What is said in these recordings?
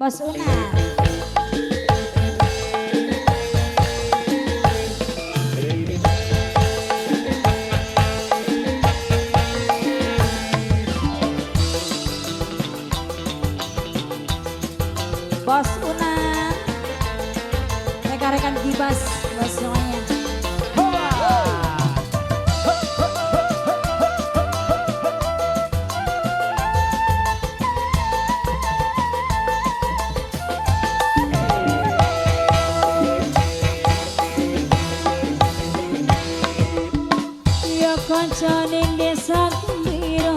Bos Unan. Bos Unan, rekan-rekan Gibas, bos semuanya. Yo kanca ning desa gembira,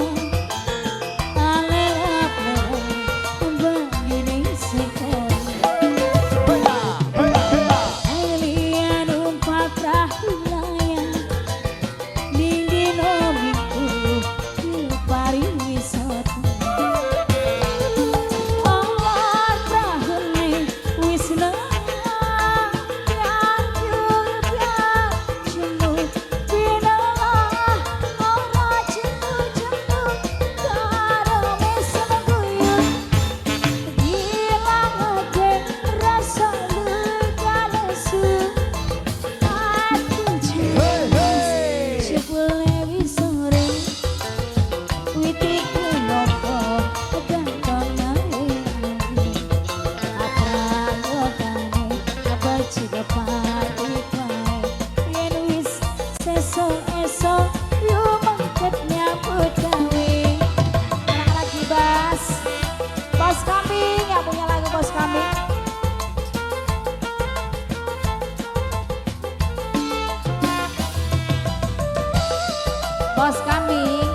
Bos Kambing yang punya lagu Bos Kambing. Bos Kambing.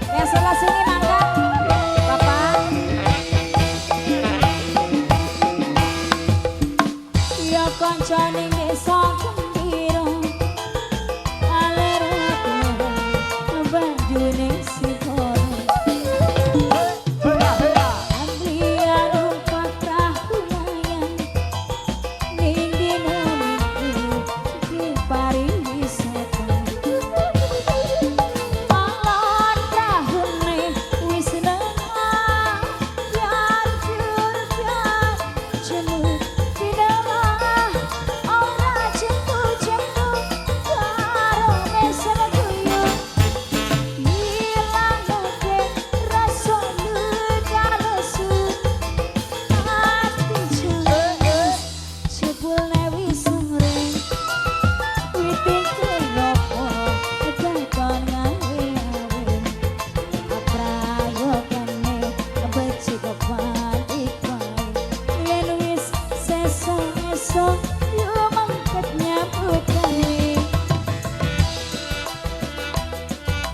Yang sebelah sini mangga, Bapak. Ya kanca ning desa gembira.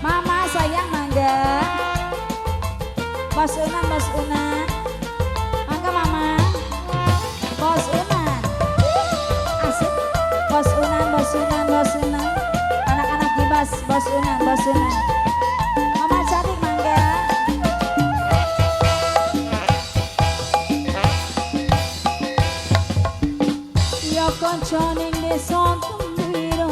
Mama sayang mangga. Bos Unan, Bos Unan. Mangga Mama. Bos Unan. Asik. Bos Unan, Bos Unan, Bos Unan. Anak-anak Gibas, Bos Unan, Bos Unan. Mama cantik mangga. Yo kanca ning desa gembira.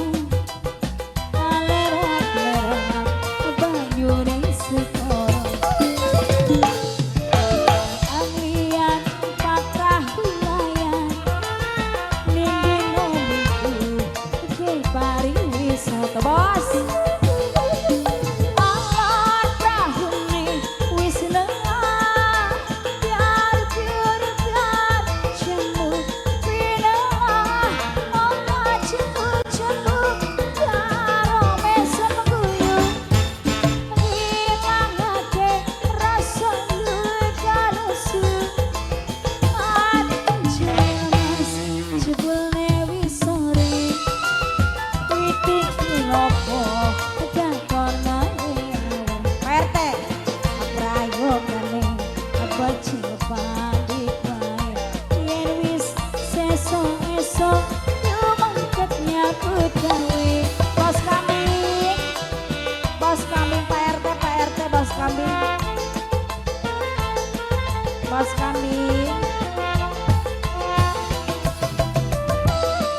Bos kami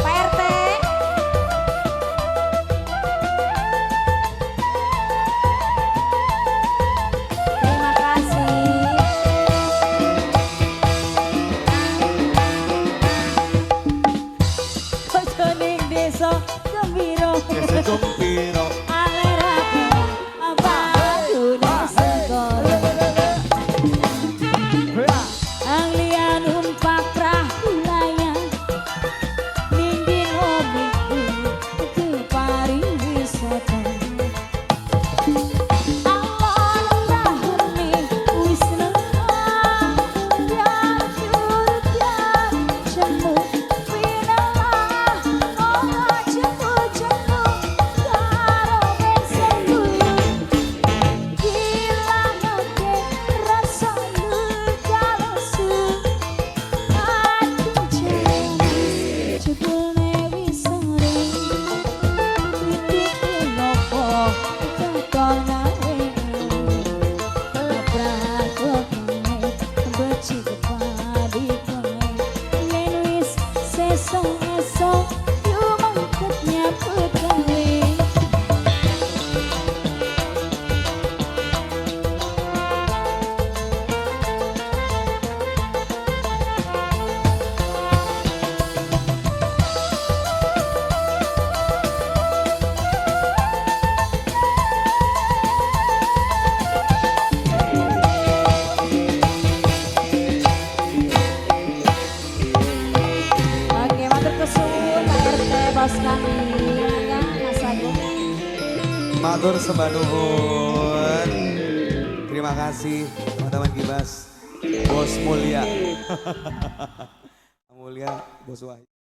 Pak RT. bos kami mangga Mas Agung. Matur sembah nuwun. Terima kasih teman-teman Gibas. Bos mulia. Mulia Bos Wahyu.